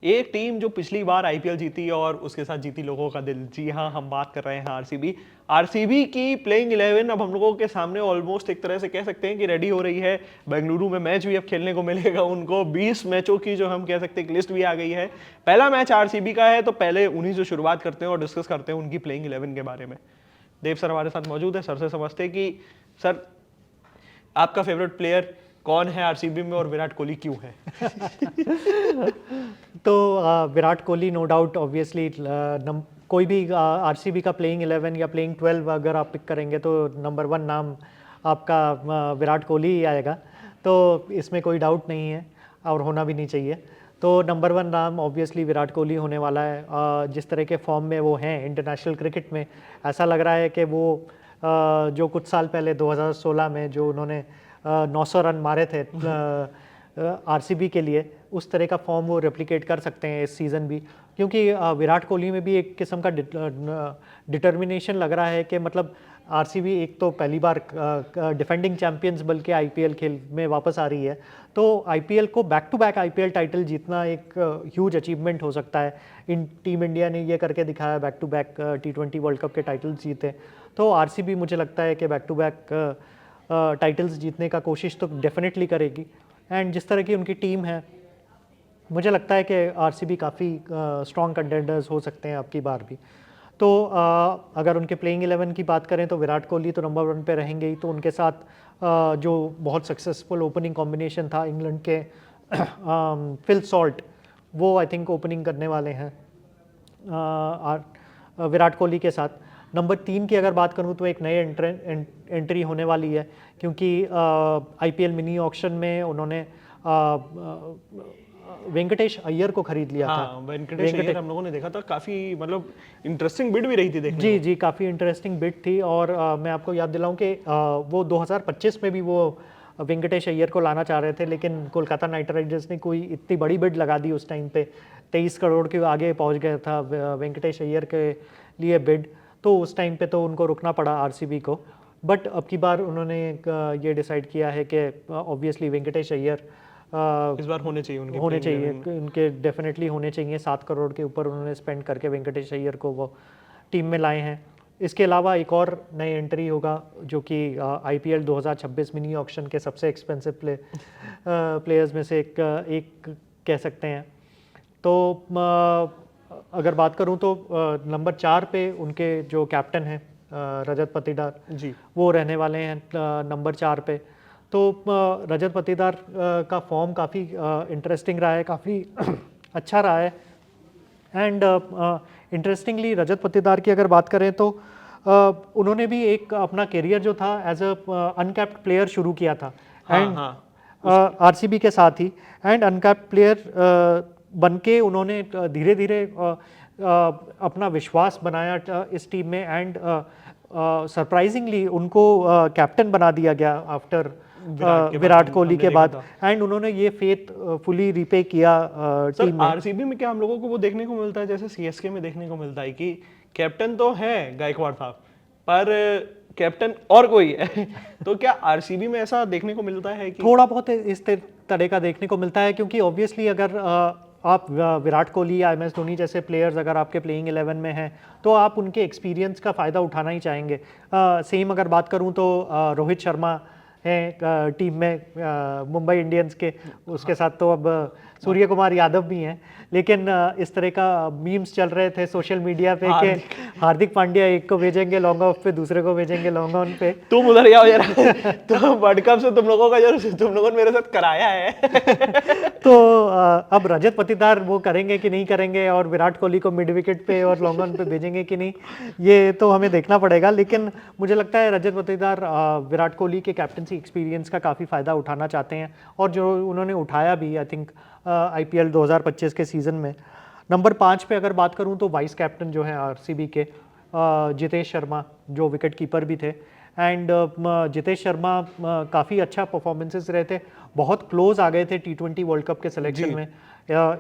एक टीम जो पिछली बार आईपीएल जीती और उसके साथ जीती लोगों का दिल। जी हाँ, हम बात कर रहे हैं आरसीबी। आरसीबी की प्लेइंग 11 अब हम लोगों के सामने ऑलमोस्ट एक तरह से कह सकते हैं कि रेडी हो रही है। बेंगलुरु में मैच भी अब खेलने को मिलेगा उनको। 20 मैचों की जो हम कह सकते हैं लिस्ट भी आ गई है। पहला मैच आरसीबी का है, तो पहले उन्हीं से शुरुआत करते हैं और डिस्कस करते हैं उनकी प्लेइंग 11 के बारे में। देव सर हमारे साथ मौजूद है। सर से समझते हैं कि सर, आपका फेवरेट प्लेयर कौन है आरसीबी में और विराट कोहली क्यों है? तो Virat Kohli no doubt obviously कोई भी आरसीबी का प्लेइंग 11 या प्लेइंग 12 अगर आप पिक करेंगे तो नंबर 1 नाम आपका विराट कोहली ही आएगा। तो इसमें कोई डाउट नहीं है और होना भी नहीं चाहिए। तो नंबर 1 नाम ऑब्वियसली विराट कोहली होने वाला है। जिस तरह के फॉर्म में वो हैं इंटरनेशनल क्रिकेट में, ऐसा लग रहा है कि वो जो कुछ साल पहले 2016 में जो उन्होंने 900 रन मारे थे आरसीबी के लिए, उस तरह का फॉर्म वो रेप्लिकेट कर सकते हैं इस सीज़न भी। क्योंकि विराट कोहली में भी एक किस्म का डिटर्मिनेशन लग रहा है कि मतलब आरसीबी एक तो पहली बार डिफेंडिंग चैंपियंस बल्कि आईपीएल खेल में वापस आ रही है। तो आईपीएल को back to back IPL title जीतना एक ह्यूज अचीवमेंट हो सकता है। टीम इंडिया ने ये करके दिखाया, back to back T20 world cup के टाइटल जीते। तो आरसीबी मुझे लगता है कि बैक टू बैक टाइटल्स जीतने का कोशिश तो डेफिनेटली करेगी। एंड जिस तरह की उनकी टीम है, मुझे लगता है कि आरसीबी काफ़ी स्ट्रॉन्ग कंटेंडर्स हो सकते हैं अब की बार भी। तो अगर उनके प्लेइंग 11 की बात करें तो विराट कोहली तो नंबर 1 पे रहेंगे ही। तो उनके साथ जो बहुत सक्सेसफुल ओपनिंग कॉम्बिनेशन था इंग्लैंड के फिल सॉल्ट, वो आई थिंक ओपनिंग करने वाले हैं विराट कोहली के साथ। नंबर 3 की अगर बात करूं तो एक नए एंट्री होने वाली है, क्योंकि आईपीएल मिनी ऑक्शन में उन्होंने वेंकटेश अय्यर को खरीद लिया था। वेंकटेश अय्यर हम लोगों ने देखा था, काफी मतलब इंटरेस्टिंग बिड भी रही थी देखने जी, काफ़ी इंटरेस्टिंग बिड थी। और मैं आपको याद दिलाऊं कि वो 2025 में भी वो वेंकटेश अय्यर को लाना चाह रहे थे, लेकिन कोलकाता नाइट राइडर्स ने कोई इतनी बड़ी बिड लगा दी उस टाइम पे। 23 करोड़ के आगे पहुंच गया था वेंकटेश अय्यर के लिए बिड। तो उस टाइम पे तो उनको रुकना पड़ा आरसीबी को। बट अब की बार उन्होंने ये डिसाइड किया है कि ऑब्वियसली वेंकटेश अय्यर इस बार होने चाहिए उनके डेफिनेटली होने चाहिए। 7 करोड़ के ऊपर उन्होंने स्पेंड करके वेंकटेश अय्यर को वो टीम में लाए हैं। इसके अलावा एक और नई एंट्री होगा जो कि आईपीएल 2026 मिनी ऑक्शन के सबसे एक्सपेंसिव प्लेयर्स में से एक कह सकते हैं। तो अगर बात करूं तो नंबर 4 पे उनके जो कैप्टन हैं रजत पाटीदार जी, वो रहने वाले हैं नंबर 4 पे। तो रजत पाटीदार का फॉर्म काफ़ी इंटरेस्टिंग रहा है, काफ़ी अच्छा रहा है। एंड इंटरेस्टिंगली रजत पाटीदार की अगर बात करें तो उन्होंने भी एक अपना करियर जो था एज अ अनकैप्ड प्लेयर शुरू किया था। एंड आरसीबी के साथ ही एंड अनकैप्ड प्लेयर बनके उन्होंने धीरे धीरे अपना विश्वास बनाया इस टीम में। एंड सरप्राइजिंगली उनको कैप्टन बना दिया गया आफ्टर विराट कोहली के बाद। एंड उन्होंने ये फेथ फुली रिपे किया टीम में। आरसीबी में क्या हम लोगों को वो देखने को मिलता है जैसे सीएसके में देखने को मिलता है कि कैप्टन तो है गायकवाड़ साहब, पर कैप्टन और कोई है। तो क्या आरसीबी में ऐसा देखने को मिलता है कि थोड़ा बहुत इस तरह का देखने को मिलता है? क्योंकि ऑब्वियसली अगर आप विराट कोहली या MS धोनी जैसे प्लेयर्स अगर आपके प्लेइंग 11 में हैं तो आप उनके एक्सपीरियंस का फ़ायदा उठाना ही चाहेंगे। सेम अगर बात करूं तो रोहित शर्मा हैं टीम में मुंबई इंडियंस के, उसके साथ तो अब सूर्य कुमार यादव भी हैं। लेकिन इस तरह का मीम्स चल रहे थे सोशल मीडिया पे कि हार्दिक पांड्या एक को भेजेंगे लॉन्ग ऑफ पे, दूसरे को भेजेंगे लॉन्ग ऑन पे। तुम उधर जाओ जरा। तो वर्ल्ड कप से तुम लोगों का जो तुम लोगों ने मेरे साथ कराया है। तो अब रजत पाटीदार वो करेंगे कि नहीं करेंगे, और विराट कोहली को मिड विकेट पे और लॉन्ग ऑन पे भेजेंगे कि नहीं, ये तो हमें देखना पड़ेगा। लेकिन मुझे लगता है रजत पाटीदार विराट कोहली के कैप्टनसी एक्सपीरियंस का काफ़ी फ़ायदा उठाना चाहते हैं, और जो उन्होंने उठाया भी आई थिंक आईपीएल 2025 के सीज़न में। नंबर 5 पे अगर बात करूं तो वाइस कैप्टन जो हैं आरसीबी के जितेश शर्मा, जो विकेट कीपर भी थे। एंड जितेश शर्मा काफ़ी अच्छा परफॉर्मेंसेस रहे थे, बहुत क्लोज आ गए थे T20 वर्ल्ड कप के सिलेक्शन में।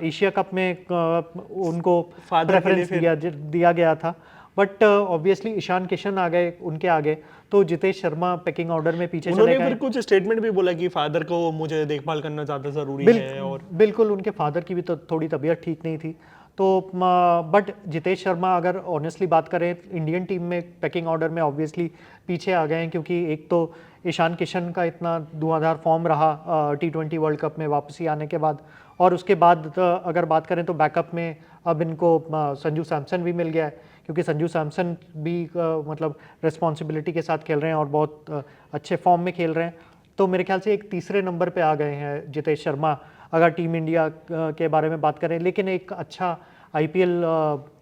एशिया कप में उनको प्रेफरेंस दिया गया था। बट ऑब्वियसली ईशान किशन आ गए उनके आगे, तो जितेश शर्मा पैकिंग ऑर्डर में पीछे चले उन्होंने गए। फिर कुछ स्टेटमेंट भी बोला कि फादर को मुझे देखभाल करना ज़्यादा ज़रूरी है, और बिल्कुल उनके फादर की भी तो थोड़ी तबीयत ठीक नहीं थी, तो बट जितेश शर्मा अगर ऑनेस्टली बात करें इंडियन टीम में पैकिंग ऑर्डर में ऑब्वियसली पीछे आ गए हैं, क्योंकि एक तो ईशान किशन का इतना धुआंधार फॉर्म रहा T20 वर्ल्ड कप में वापसी आने के बाद, और उसके बाद अगर बात करें तो बैकअप में अब इनको संजू सैमसन भी मिल गया है, क्योंकि संजू सैमसन भी मतलब रिस्पॉन्सिबिलिटी के साथ खेल रहे हैं और बहुत अच्छे फॉर्म में खेल रहे हैं। तो मेरे ख्याल से एक तीसरे नंबर पे आ गए हैं जितेश शर्मा अगर टीम इंडिया के बारे में बात करें। लेकिन एक अच्छा आईपीएल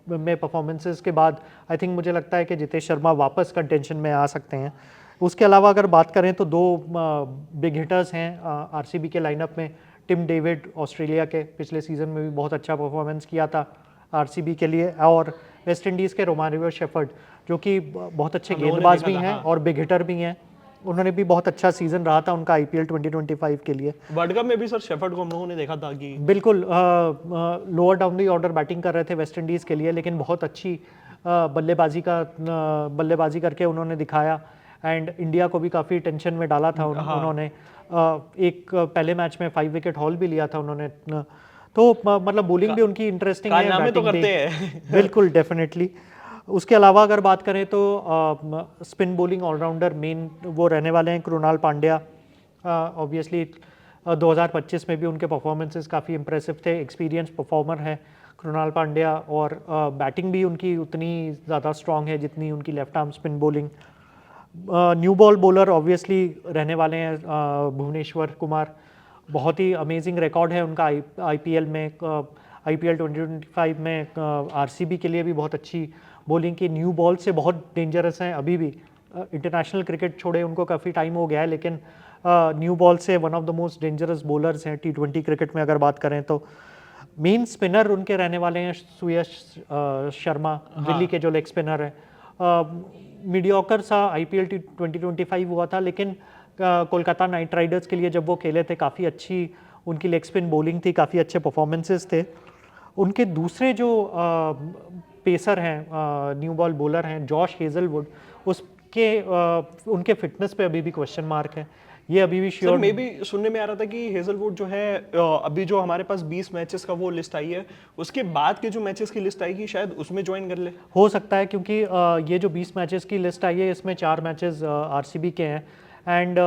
में परफॉर्मेंसेस के बाद आई थिंक मुझे लगता है कि जितेश शर्मा वापस कंटेंशन में आ सकते हैं। उसके अलावा अगर बात करें तो दो बिग हिटर्स हैं आरसीबी के लाइनअप में। टिम डेविड ऑस्ट्रेलिया के पिछले सीजन में भी बहुत अच्छा परफॉर्मेंस किया था आरसीबी के लिए, और वेस्ट इंडीज़ के रोमारियो शेफर्ड जो कि बहुत अच्छे गेंदबाज भी हैं और बिग हिटर भी हैं, उन्होंने भी बहुत अच्छा सीजन रहा था उनका आईपीएल 2025 के लिए। वर्ल्ड कप में भी सर शेफर्ड को हम लोगों ने देखा था कि बिल्कुल lower down the order batting कर रहे थे वेस्ट इंडीज़ के लिए, लेकिन बहुत अच्छी बल्लेबाजी करके उन्होंने दिखाया, एंड इंडिया को भी काफ़ी टेंशन में डाला था उन्होंने। एक पहले मैच में 5 विकेट हॉल भी लिया था उन्होंने, तो मतलब बॉलिंग भी उनकी इंटरेस्टिंग है, कारनामे तो बैटिंग करते हैं। बिल्कुल डेफिनेटली। उसके अलावा अगर बात करें तो स्पिन बॉलिंग ऑलराउंडर मेन वो रहने वाले हैं कृणाल पांड्या। ऑब्वियसली 2025 में भी उनके परफॉर्मेंसेस काफ़ी इंप्रेसिव थे, एक्सपीरियंस परफॉर्मर है कृणाल पांड्या, और बैटिंग भी उनकी उतनी ज़्यादा स्ट्रॉन्ग है जितनी उनकी left arm spin bowling. New ball bowler obviously रहने वाले हैं भुवनेश्वर कुमार, बहुत ही अमेजिंग रिकॉर्ड है उनका आईपीएल में। आईपीएल 2025 में आरसीबी के लिए भी बहुत अच्छी बॉलिंग की, न्यू बॉल से बहुत डेंजरस हैं अभी भी। इंटरनेशनल क्रिकेट छोड़े उनको काफ़ी टाइम हो गया है, लेकिन न्यू बॉल से one of the most dangerous bowlers हैं T20 क्रिकेट में अगर बात करें तो। मेन स्पिनर उनके रहने वाले हैं सुयश शर्मा, दिल्ली के जो लेग स्पिनर है। मीडियोकर सा आईपीएल 2025 हुआ था, लेकिन कोलकाता नाइट राइडर्स के लिए जब वो खेले थे काफ़ी अच्छी उनकी लेग स्पिन बॉलिंग थी, काफ़ी अच्छे परफॉर्मेंसेस थे उनके। दूसरे जो पेसर हैं न्यू बॉल बॉलर हैं जॉश हेजलवुड, उसके उनके फिटनेस पे अभी भी क्वेश्चन मार्क है, ये अभी भी श्योर। मे भी सुनने में आ रहा था कि हेजलवुड जो है अभी जो हमारे पास 20 मैचेस का वो लिस्ट आई है, उसके बाद के जो मैचेस की लिस्ट आएगी शायद उसमें ज्वाइन कर ले। हो सकता है, क्योंकि ये जो 20 मैचेस की लिस्ट आई है इसमें 4 मैचेस आरसीबी के हैं, एंड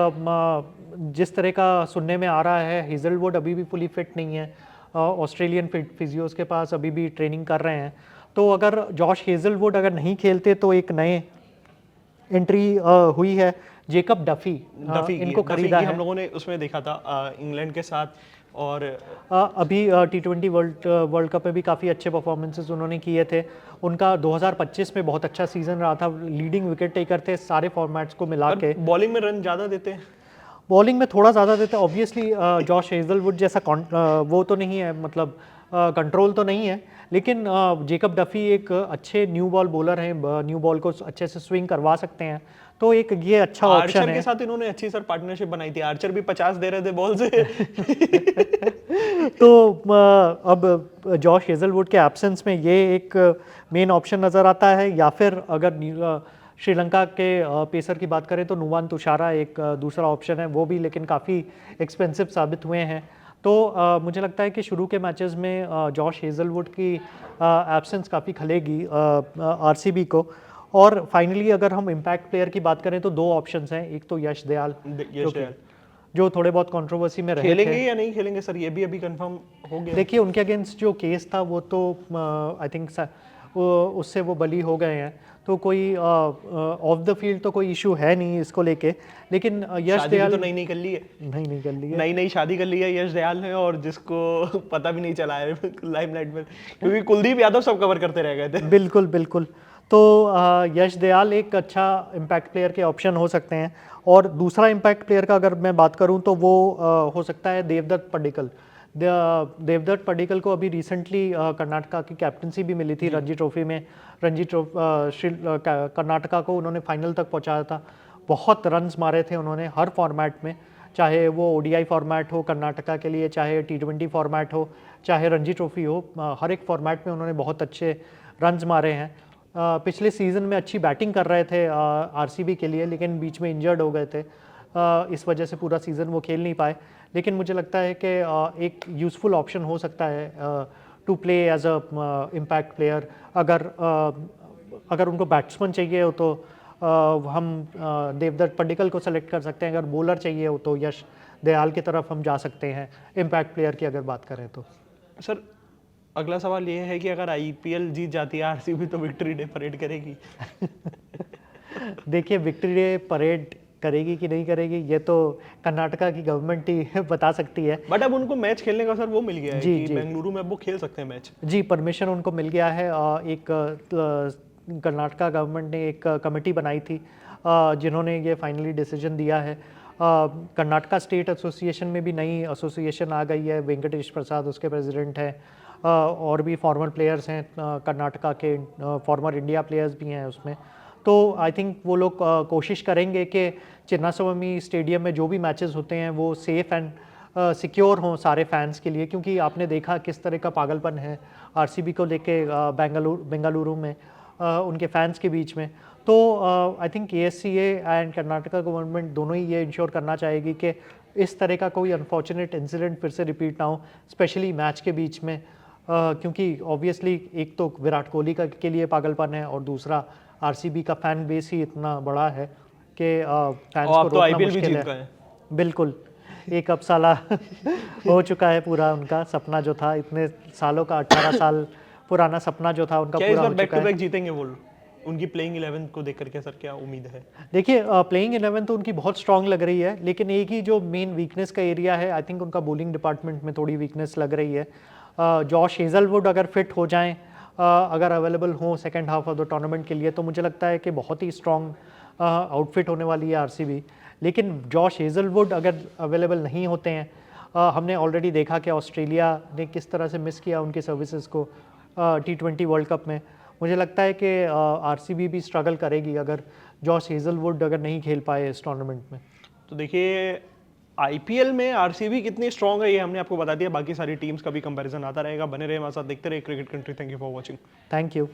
जिस तरह का सुनने में आ रहा है हेजलवुड अभी भी फुली फिट नहीं है, ऑस्ट्रेलियन फिजियोज के पास अभी भी ट्रेनिंग कर रहे हैं। तो अगर जॉश हेजलवुड अगर नहीं खेलते तो एक नए एंट्री हुई है जेकब डफी इनको खरीदा है। हम लोगों ने उसमें देखा था इंग्लैंड के साथ, और अभी T20 वर्ल्ड कप में भी काफ़ी अच्छे परफॉर्मेंसेस उन्होंने किए थे। उनका 2025 में बहुत अच्छा सीजन रहा था, लीडिंग विकेट टेकर थे सारे फॉर्मेट्स को मिला के। बॉलिंग में रन ज़्यादा देते हैं, बॉलिंग में थोड़ा ज़्यादा देते हैं ऑब्वियसली। जॉश हेजलवुड जैसा वो तो नहीं है, मतलब कंट्रोल तो नहीं है, लेकिन जेकब डफी एक अच्छे न्यू बॉल बॉलर हैं, न्यू बॉल को अच्छे से स्विंग करवा सकते हैं, तो एक ये अच्छा ऑप्शन है। आर्चर के साथ इन्होंने अच्छी सर पार्टनरशिप बनाई थी, आर्चर भी 50 दे रहे थे बॉल से। तो अब जॉश हेजलवुड के एब्सेंस में ये एक मेन ऑप्शन नज़र आता है, या फिर अगर श्रीलंका के पेसर की बात करें तो नुवान तुषारा एक दूसरा ऑप्शन है, वो भी लेकिन काफ़ी एक्सपेंसिव साबित हुए हैं। तो मुझे लगता है कि शुरू के मैचेस में जॉश हेजलवुड की एब्सेंस काफ़ी खलेगी आरसीबी को। और फाइनली अगर हम इम्पैक्ट प्लेयर की बात करें तो दो ऑप्शंस हैं, एक तो यश दयाल जो थोड़े बहुत कंट्रोवर्सी में रहे खेलेंगे या नहीं खेलेंगे सर, ये भी अभी कंफर्म हो गया। देखिए उनके अगेंस्ट जो केस था वो तो आई थिंक उससे वो बली हो गए हैं, तो कोई ऑफ द फील्ड तो कोई इशू है नहीं इसको लेके। लेकिन यश दयाल तो नहीं कर ली है, नहीं कर ली है, नई शादी कर ली है यश दयाल ने, और जिसको पता भी नहीं चला है लाइमलाइट में, क्योंकि कुलदीप यादव सब कवर करते रह गए थे। बिल्कुल बिल्कुल। तो यश दयाल एक अच्छा इम्पैक्ट प्लेयर के ऑप्शन हो सकते हैं। और दूसरा इम्पैक्ट प्लेयर का अगर मैं बात करूं तो वो हो सकता है देवदत्त पडिक्कल। देवदत्त पडिक्कल को अभी रिसेंटली कर्नाटका की कैप्टनसी भी मिली थी रणजी ट्रॉफी में। कर्नाटका को उन्होंने फाइनल तक पहुंचाया था, बहुत रन्स मारे थे उन्होंने हर फॉर्मेट में, चाहे वो ओडीआई फॉर्मेट हो कर्नाटका के लिए, चाहे T20 फॉर्मेट हो, चाहे रणजी ट्रॉफी हो, हर एक फॉर्मेट में उन्होंने बहुत अच्छे रन्स मारे हैं। पिछले सीज़न में अच्छी बैटिंग कर रहे थे आरसीबी के लिए, लेकिन बीच में इंजर्ड हो गए थे। इस वजह से पूरा सीज़न वो खेल नहीं पाए। लेकिन मुझे लगता है कि एक यूज़फुल ऑप्शन हो सकता है to play as a impact player. अगर उनको बैट्समैन चाहिए हो तो हम देवदत्त पड्डीकल को सेलेक्ट कर सकते हैं। अगर बॉलर चाहिए हो तो यश दयाल की तरफ हम जा सकते हैं, इम्पैक्ट प्लेयर की अगर बात करें तो। सर अगला सवाल ये है कि अगर आईपीएल जीत जाती है आरसीबी तो विक्ट्री डे परेड करेगी? देखिए, विक्ट्री डे परेड करेगी कि नहीं करेगी ये तो कर्नाटका की गवर्नमेंट ही बता सकती है। बट अब उनको मैच खेलने का सर वो मिल गया है जी, कि जी। बेंगलुरु में अब वो खेल सकते हैं मैच। जी, परमिशन उनको मिल गया है। कर्नाटका गवर्नमेंट ने एक कमेटी बनाई थी जिन्होंने ये फाइनली डिसीजन दिया है। कर्नाटका स्टेट एसोसिएशन में भी नई एसोसिएशन आ गई है, वेंकटेश प्रसाद उसके प्रेसिडेंट हैं। और भी फॉर्मर प्लेयर्स हैं कर्नाटका के, फॉर्मर इंडिया प्लेयर्स भी हैं उसमें। तो आई थिंक वो लोग कोशिश करेंगे कि चिन्नास्वामी स्टेडियम में जो भी मैचेस होते हैं वो सेफ़ एंड सिक्योर हों सारे फैंस के लिए, क्योंकि आपने देखा किस तरह का पागलपन है आरसीबी को लेके बेंगलुरु में उनके फैंस के बीच में। तो I think ASCA and Karnataka government दोनों ही ये इंश्योर करना चाहेगी कि इस तरह का कोई अनफॉर्चुनेट इंसिडेंट फिर से रिपीट ना हो, स्पेशली मैच के बीच में। क्योंकि ऑब्वियसली एक तो विराट कोहली का के लिए पागलपन है और दूसरा आरसीबी का फैन बेस ही इतना बड़ा है कि फैंस को अब तो रोकना आईपीएल भी मुश्किल जीत गए है। हैं। बिल्कुल, एक अब साला हो चुका है पूरा, उनका सपना जो था इतने सालों का, 18 साल पुराना सपना जो था उनका क्या इस पूरा बार हो बैक चुका टू है। बैक जीतेंगे वो? उनकी प्लेइंग 11 को देख करके सर क्या उम्मीद है? देखिए, प्लेइंग 11 तो उनकी बहुत स्ट्रांग लग रही है, लेकिन एक ही जो मेन वीकनेस का एरिया है, आई थिंक उनका बॉलिंग डिपार्टमेंट में थोड़ी वीकनेस लग रही है। जॉश हेजलवुड अगर फिट हो जाएं, अगर अवेलेबल हों second half of the tournament के लिए, तो मुझे लगता है कि बहुत ही स्ट्रांग आउटफिट होने वाली है आरसीबी। लेकिन जॉश हेजलवुड अगर अवेलेबल नहीं होते हैं, हमने ऑलरेडी देखा कि ऑस्ट्रेलिया ने किस तरह से मिस किया उनके सर्विसेज को T20 वर्ल्ड कप में। मुझे लगता है कि आरसीबी भी स्ट्रगल करेगी अगर जॉश हेजलवुड अगर नहीं खेल पाए इस टूर्नामेंट में। तो देखिए आईपीएल में आरसीबी कितनी स्ट्रांग है ये हमने आपको बता दिया, बाकी सारी टीम्स का भी कंपैरिजन आता रहेगा। बने रहे हमारे साथ, देखते रहे cricket country. Thank you for watching. Thank you.